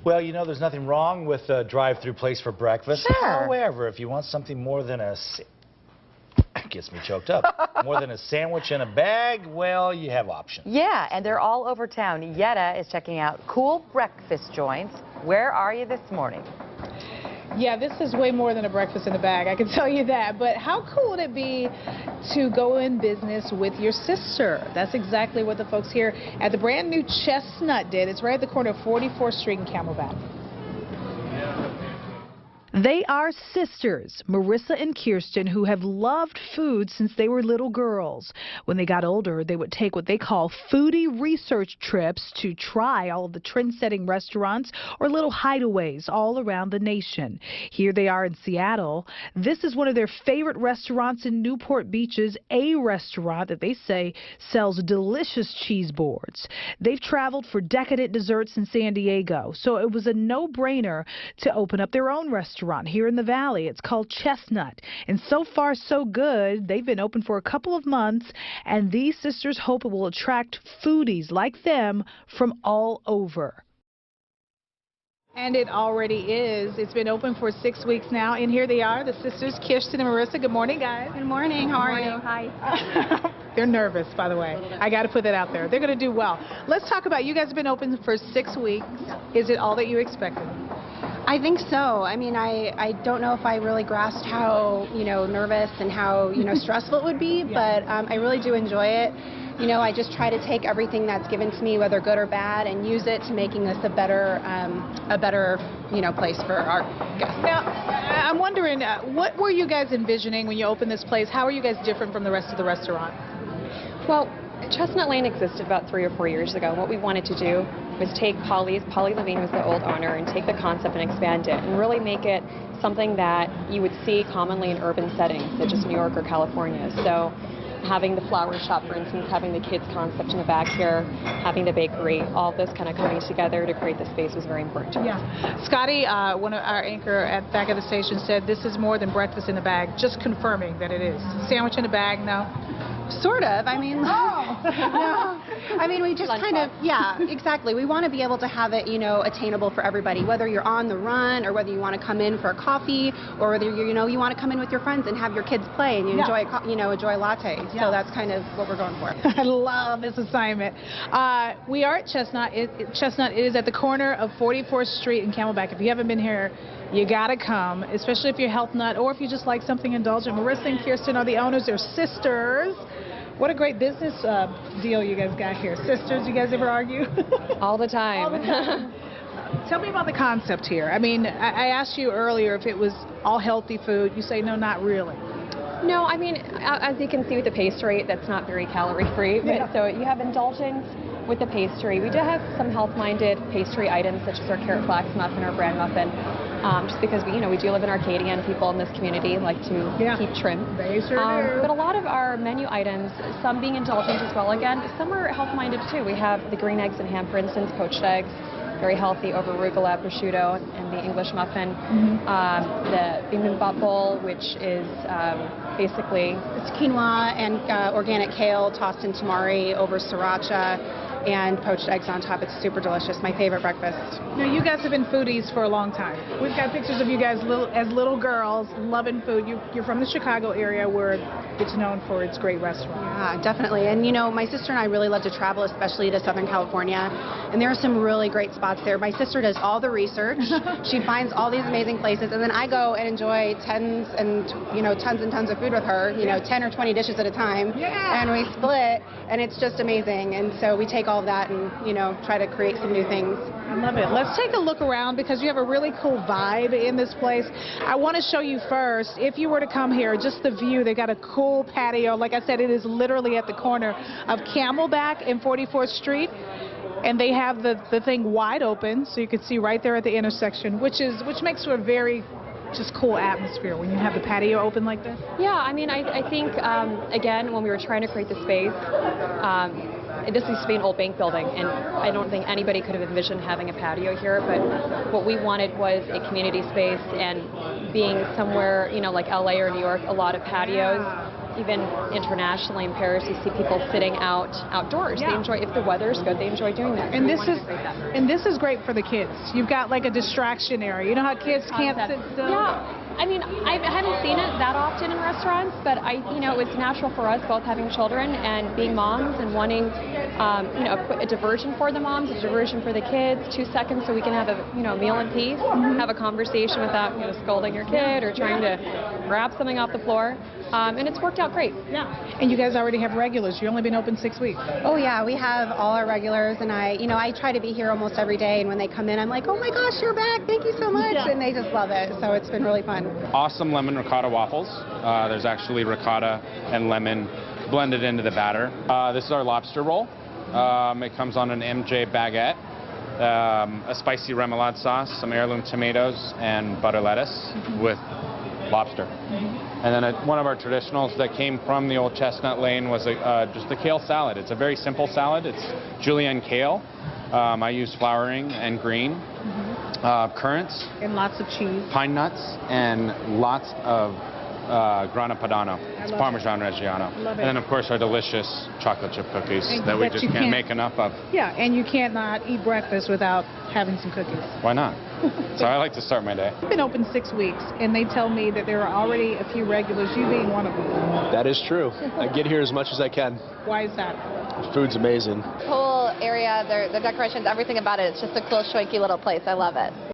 Well, you know, there's nothing wrong with a drive-through place for breakfast. Sure. However, if you want something more than a... gets me choked up. More than a sandwich in a bag, well, you have options. Yeah, and they're all over town. Yetta is checking out cool breakfast joints. Where are you this morning? Yeah, this is way more than a breakfast in a bag, I can tell you that. But how cool would it be to go in business with your sister? That's exactly what the folks here at the brand new Chestnut did. It's right at the corner of 44th Street and Camelback. They are sisters, Marissa and Kirsten, who have loved food since they were little girls. When they got older, they would take what they call foodie research trips to try all of the trend-setting restaurants or little hideaways all around the nation. Here they are in Seattle. This is one of their favorite restaurants in Newport Beach's A restaurant that they say sells delicious cheese boards. They've traveled for decadent desserts in San Diego, so it was a no-brainer to open up their own restaurant here in the Valley. It's called Chestnut, and so far so good. They've been open for a couple of months, and these sisters hope it will attract foodies like them from all over. And it already is. It's been open for 6 weeks now, and here they are, the sisters Kirsten and Marissa. Good morning, guys. Good morning. How are you? Hi. They're nervous, by the way. I got to put that out there. They're going to do well. Let's talk about, you guys have been open for 6 weeks. Is it all that you expected? I think so. I mean, I don't know if I really grasped how, nervous and how, stressful it would be, but I really do enjoy it. I just try to take everything that's given to me, whether good or bad, and use it to making this a better, place for our guests. Now, I'm wondering, what were you guys envisioning when you opened this place? How are you guys different from the rest of the restaurant? Well, Chestnut Lane existed about 3 or 4 years ago. What we wanted to do was take Polly Levine, who's the old owner, and take the concept and expand it and really make it something that you would see commonly in urban settings, such as New York or California. So having the flower shop, for instance, having the kids concept in the back here, having the bakery, all this kind of coming together to create the space was very important to us. Yeah. Scotty, one of our anchor at the back of the station, said this is more than breakfast in a bag, just confirming that it is. Sandwich in a bag, no? Sort of. I mean, I mean, we just kind of, yeah, exactly. We want to be able to have it, attainable for everybody, whether you're on the run or whether you want to come in for a coffee or whether you want to come in with your friends and have your kids play and you enjoy, enjoy lattes. So that's kind of what we're going for. I love this assignment. We are at Chestnut. Chestnut is at the corner of 44th Street and Camelback. If you haven't been here, you gotta come, especially if you're a health nut or if you just like something indulgent. Marissa and Kirsten are the owners. They're sisters. What a great business deal you guys got here. Sisters, you guys ever argue? All the time. All the time. Tell me about the concept here. I mean, I asked you earlier if it was all healthy food. You say no, not really. No, I mean, as you can see with the pastry, that's not very calorie-free. Yeah. So you have indulgence with the pastry. We do have some health-minded pastry items, such as our carrot flax muffin or bran muffin. Just because we do live in Arcadia and people in this community like to keep trim. They sure do. But a lot of our menu items, some being indulgent as well, again, some are health-minded too. We have the green eggs and ham, for instance, poached eggs, very healthy over arugula, prosciutto, and the English muffin. The bibimbap bowl, which is basically it's quinoa and organic kale tossed in tamari over sriracha and poached eggs on top. It's super delicious. My favorite breakfast. Now, you guys have been foodies for a long time. We've got pictures of you guys as little girls loving food. You're from the Chicago area where it's known for its great restaurants. Yeah, definitely. And my sister and I really love to travel, especially to Southern California. And there are some really great spots there. My sister does all the research. She finds all these amazing places, and then I go and enjoy tons and tons of food with her. 10 or 20 dishes at a time. Yeah. And we split, and it's just amazing. And so we take all of that and try to create some new things. I love it. Let's take a look around because you have a really cool vibe in this place. I want to show you first, if you were to come here, just the view. They got a cool patio. Like I said, it is literally at the corner of Camelback and 44th Street. And they have the thing wide open, so you can see right there at the intersection, which makes for a very just cool atmosphere when you have the patio open like this. Yeah, I mean, I think, again, when we were trying to create the space, this used to be an old bank building, and I don't think anybody could have envisioned having a patio here, but what we wanted was a community space, and being somewhere, like LA or New York, a lot of patios even internationally in Paris, you see people sitting outdoors. Yeah. They enjoy, if the weather's good, they enjoy doing that. And We this wanted is to create that. and this is great for the kids. You've got like a distraction area. You know how kids can't sit still? Yeah. I mean, I haven't seen it that often in restaurants, but it was natural for us both having children and being moms and wanting, a diversion for the moms, a diversion for the kids, 2 seconds so we can have a, meal in peace, have a conversation without, scolding your kid or trying to grab something off the floor. And it's worked out great. Yeah. And you guys already have regulars. You've only been open 6 weeks. Oh yeah, we have all our regulars, and I try to be here almost every day. And when they come in, I'm like, oh my gosh, you're back! Thank you so much, and they just love it. So it's been really fun. Awesome lemon ricotta waffles. There's actually ricotta and lemon blended into the batter. This is our lobster roll. It comes on an MJ baguette, a spicy remoulade sauce, some heirloom tomatoes, and butter lettuce with lobster. And then one of our traditionals that came from the old Chestnut Lane was just a kale salad. It's a very simple salad. It's julienne kale. I use flowering and green, currants, And lots of cheese. pine nuts, and lots of grana padano. It's Parmesan Reggiano. Love it. And then, of course, our delicious chocolate chip cookies And that we that just you can't can't- make enough of. Yeah, and you cannot eat breakfast without having some cookies. Why not? So I like to start my day. We've been open 6 weeks, and they tell me that there are already a few regulars, you being one of them. That is true. I get here as much as I can. Why is that? The food's amazing. Whole area, the decorations, everything about it. It's just a cool, schwanky little place. I love it.